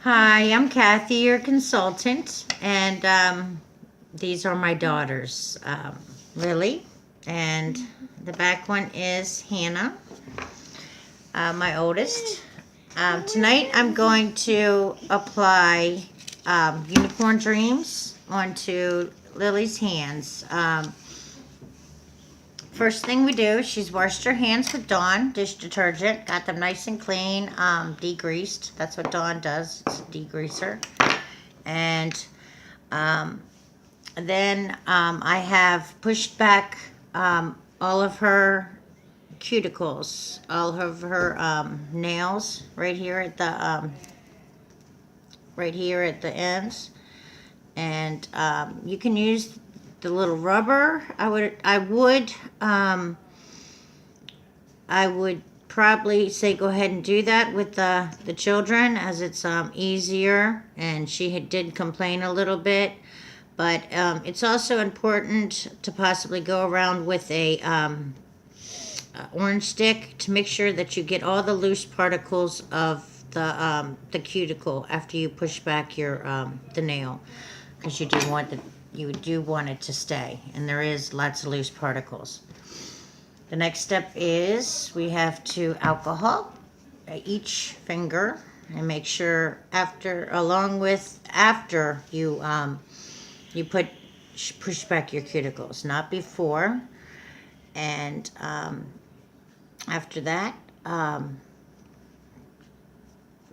Hi, I'm Kathy, your consultant, and these are my daughters, Lily, and the back one is Hannah, my oldest. Tonight I'm going to apply Unicorn Dreams onto Lily's hands. First thing we do, she's washed her hands with Dawn dish detergent, got them nice and clean, degreased. That's what Dawn does, it's a degreaser. And then I have pushed back all of her cuticles, all of her nails right here at the ends, and you can use the little rubber. I would probably say go ahead and do that with the children, as it's easier, and she did complain a little bit, but it's also important to possibly go around with a orange stick to make sure that you get all the loose particles of the cuticle after you push back your the nail, because you do want it to stay, and there is lots of loose particles. The next step is we have to alcohol each finger and make sure after you push back your cuticles, not before. And after that,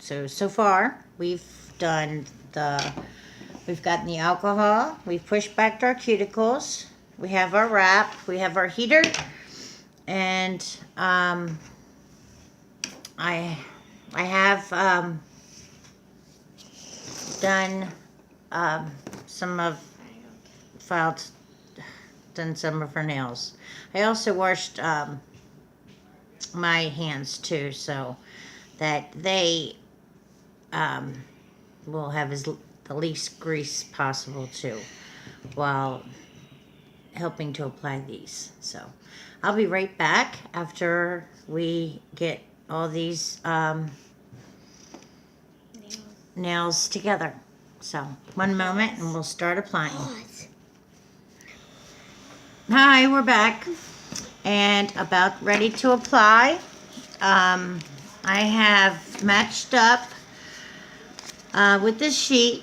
so far we've gotten the alcohol, we've pushed back our cuticles, we have our wrap, we have our heater, and I have done some of her nails. I also washed my hands too, so that they will have the least grease possible too, while helping to apply these. So I'll be right back after we get all these nails together. So one moment and we'll start applying. Hi, we're back and about ready to apply. I have matched up with this sheet.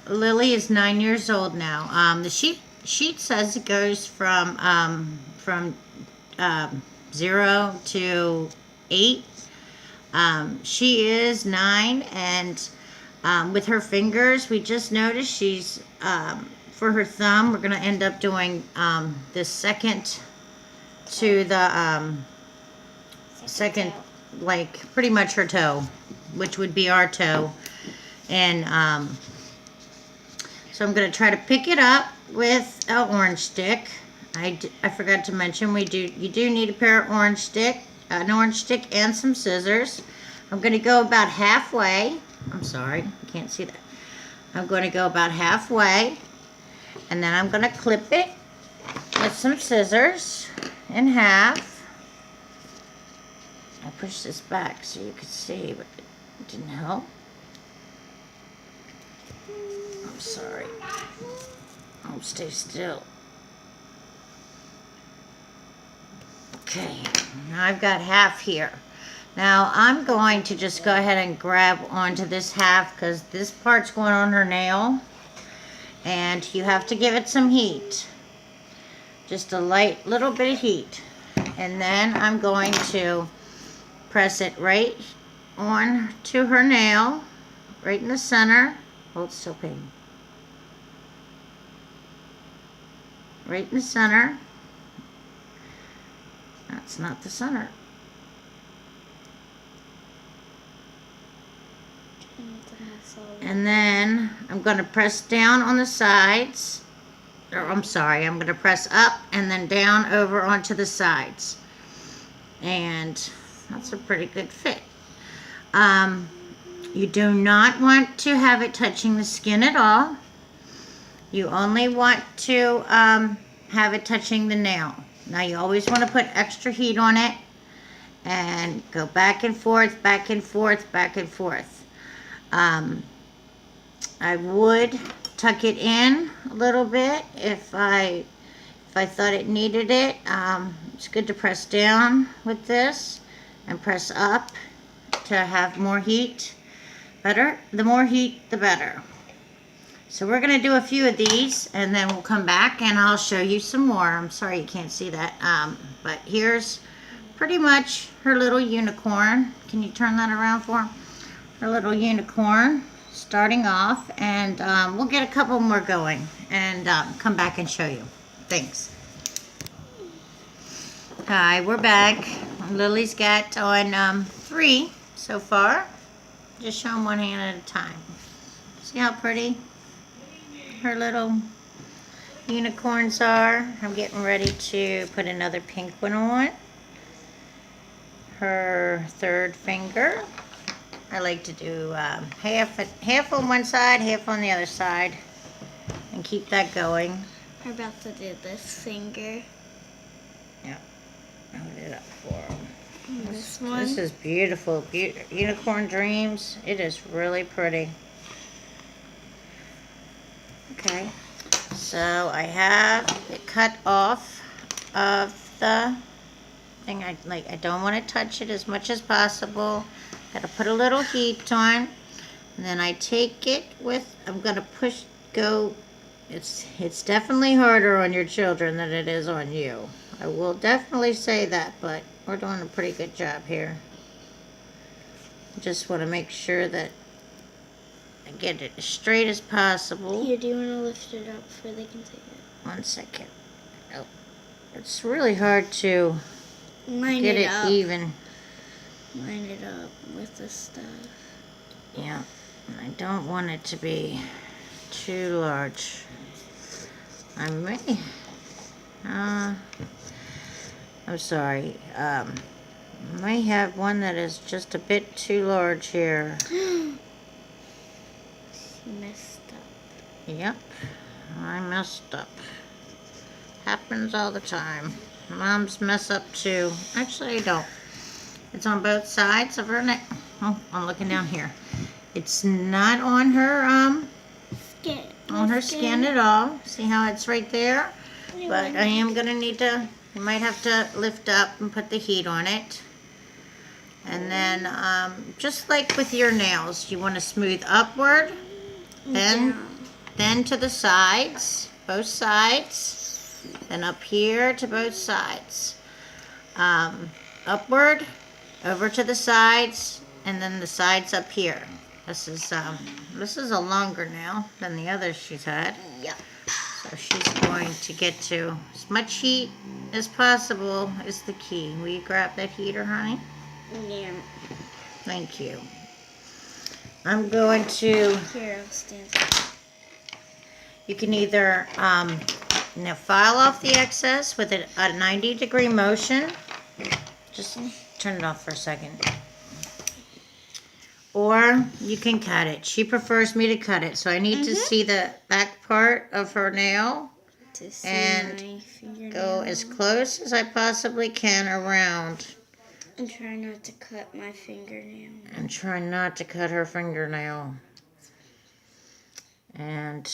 Lily is 9 years old now. The sheet says it goes from 0 to 8. She is 9, and with her fingers, we just noticed she's for her thumb, we're going to end up doing the second to the second, like pretty much her toe, which would be our toe. And so I'm going to try to pick it up with an orange stick. I forgot to mention you do need a pair of an orange stick and some scissors. I'm going to go about halfway. I'm sorry, you can't see that. I'm going to go about halfway, and then I'm going to clip it with some scissors in half. I pushed this back so you could see, but it didn't help. I'm sorry. Oh, stay still. Okay, now I've got half here. Now I'm going to just go ahead and grab onto this half, because this part's going on her nail, and you have to give it some heat. Just a light little bit of heat. And then I'm going to press it right on to her nail, right in the center. Hold still, baby. Right in the center. That's not the center. And then I'm going to press down on the sides. Or I'm sorry, I'm going to press up and then down over onto the sides. And that's a pretty good fit. You do not want to have it touching the skin at all. You only want to have it touching the nail. Now you always want to put extra heat on it and go back and forth, back and forth, back and forth. I would tuck it in a little bit if I thought it needed it. It's good to press down with this and press up to have more heat. The more heat, the better. So we're going to do a few of these, and then we'll come back and I'll show you some more. I'm sorry you can't see that. But here's pretty much her little unicorn. Can you turn that around for her? Her little unicorn starting off, and we'll get a couple more going and come back and show you. Thanks. Hi, we're back. Lily's got on 3 so far. Just show them one hand at a time. See how pretty her little unicorns are? I'm getting ready to put another pink one on. Her third finger. I like to do half on one side, half on the other side, and keep that going. We're about to do this finger. Yeah, hold it up for them. This one. This is beautiful. Unicorn Dreams. It is really pretty. Okay, so I have it cut off of the thing. I don't want to touch it as much as possible. Got to put a little heat on, and then I take it with. I'm gonna go. It's definitely harder on your children than it is on you. I will definitely say that, but we're doing a pretty good job here. Just want to make sure that I get it as straight as possible. Here, do you want to lift it up so they can see it? 1 second. Oh, it's really hard to Line get it it up. even. Line it up with the stuff. Yeah, I don't want it to be too large. I may. I'm sorry. I may have one that is just a bit too large here. She messed up. Yep, I messed up. Happens all the time. Moms mess up too. Actually, I don't. It's on both sides of her neck. Oh, I'm looking down here. It's not on her skin at all. See how it's right there? But I am gonna need to. You might have to lift up and put the heat on it. And then, just like with your nails, you want to smooth upward, then to the sides, both sides, then up here to both sides. Upward, over to the sides, and then the sides up here. This is a longer nail than the others she's had. Yep. So she's going to get to as much heat as possible is the key. Will you grab that heater, honey? Yeah. Thank you. I'm going to. Here, I'll stand. You can either file off the excess with a 90-degree motion. Just turn it off for a second. Or you can cut it. She prefers me to cut it, so I need to see the back part of her nail To see and my fingernail. go as close as I possibly can around. And try not to cut my fingernail. And try not to cut her fingernail. And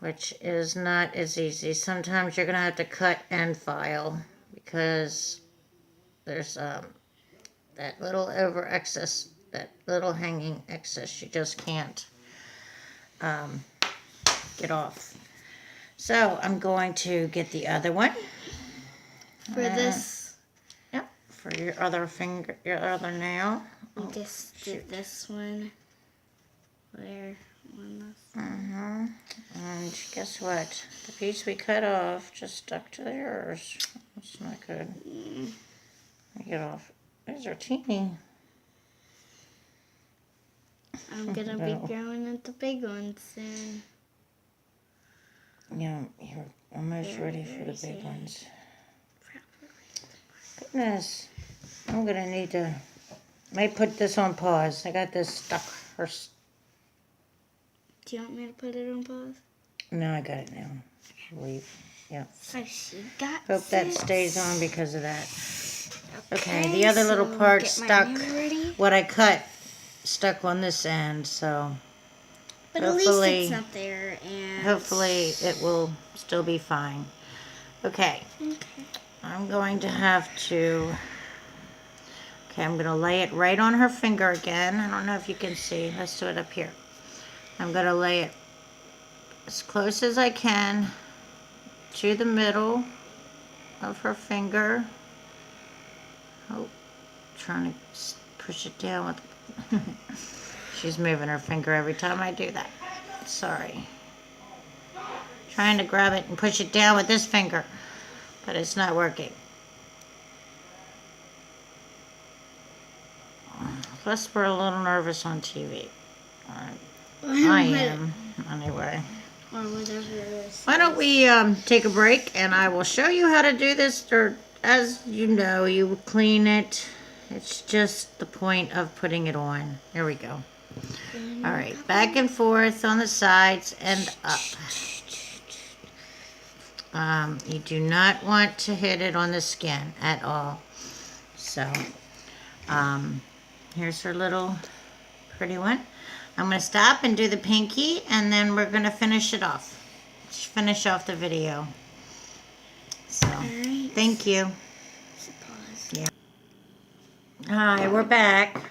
which is not as easy. Sometimes you're going to have to cut and file because there's that little over excess, that little hanging excess you just can't get off. So I'm going to get the other one. For this, Yep, for your other finger, your other nail. we just did this one. Where on this? And guess what? The piece we cut off just stuck to theirs. That's not good. Let me get off. These are teeny. I'm gonna be growing into big ones soon. Yeah, you're almost ready for the big soon. ones. Goodness. I'm gonna need to. Might put this on pause. I got this stuck. Do you want me to put it on pause? No, I got it now. I believe. Yeah. So she got Hope that this. stays on because of that. Okay, the other little so part get my stuck. nail ready. What I cut stuck on this end, so But at least Hopefully, it's up there, and hopefully it will still be fine. Okay, I'm going to have to, okay, I'm going to lay it right on her finger again. I don't know if you can see. Let's do it up here. I'm going to lay it as close as I can to the middle of her finger. Oh, trying to push it down with, she's moving her finger every time I do that. Sorry. Trying to grab it and push it down with this finger, but it's not working. Plus, we're a little nervous on TV. I am, anyway. Or whatever it is. Why don't we take a break, and I will show you how to do this. Or, as you know, you clean it. It's just the point of putting it on. There we go. All right, back and forth on the sides and up. You do not want to hit it on the skin at all. So, here's her little pretty one. I'm going to stop and do the pinky, and then we're going to finish it off. Finish off the video. So, Alright. thank you. Yeah. Hi, we're back.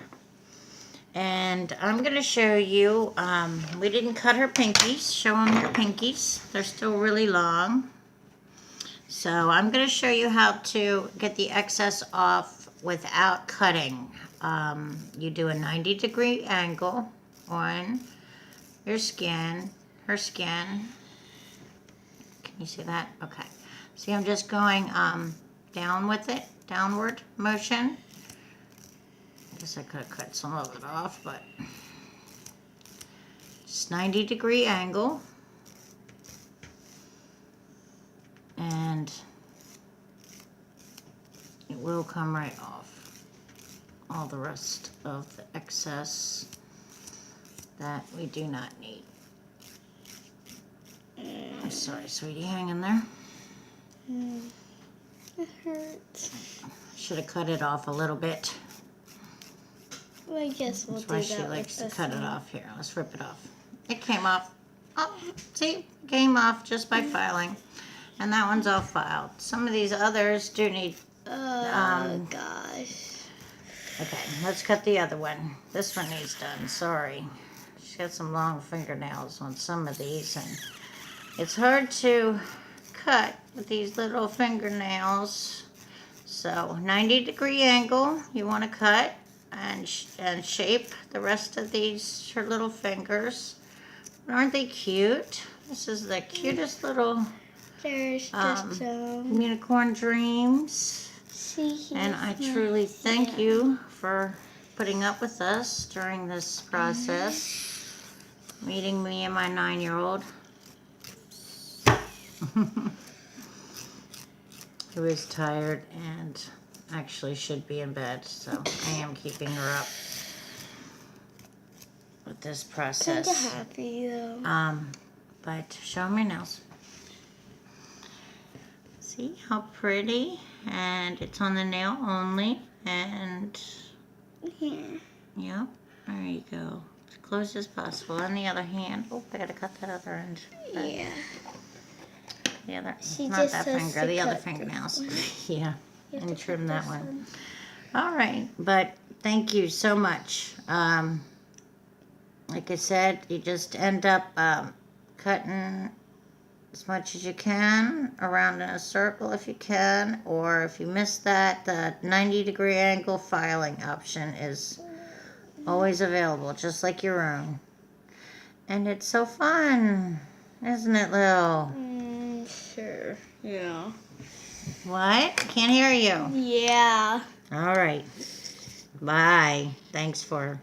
And I'm going to show you, we didn't cut her pinkies. Show them your pinkies. They're still really long. So I'm going to show you how to get the excess off without cutting. You do a 90-degree angle on your skin, her skin. Can you see that? Okay. See, I'm just going down with it, downward motion. I guess I could have cut some of it off, but just 90-degree angle. And it will come right off. All the rest of the excess that we do not need. I'm sorry, sweetie, hang in there. It hurts. Should have cut it off a little bit. Well, I guess we'll That's do why that she likes to with cut this it one. off. Here, let's rip it off. It came off. Oh, see, came off just by filing. And that one's all filed. Some of these others do need. Oh, gosh. Okay, let's cut the other one. This one needs done. Sorry. She's got some long fingernails on some of these, and it's hard to cut with these little fingernails. So 90-degree angle, you want to cut and shape the rest of these, her little fingers. Aren't they cute? This is the cutest little There's just unicorn dreams. And I truly thank you for putting up with us during this process. Meeting me and my 9-year-old. Who is tired and actually should be in bed. So I am keeping her up with this process. Kinda happy though. But show me nails. See how pretty? And it's on the nail only. And Here. yep, there you go. As close as possible. On the other hand, oh, I gotta cut that other end. Yeah. The other, She not just that has finger, to the other cut fingernails. this Yeah, You have and to trim cut that this one. All right, but thank you so much. Like I said, you just end up cutting as much as you can around in a circle if you can, or if you miss that, the 90-degree angle filing option is always available, just like your own. And it's so fun, isn't it, Lil? Sure. Yeah. What? Can't hear you. Yeah. All right. Bye. Thanks for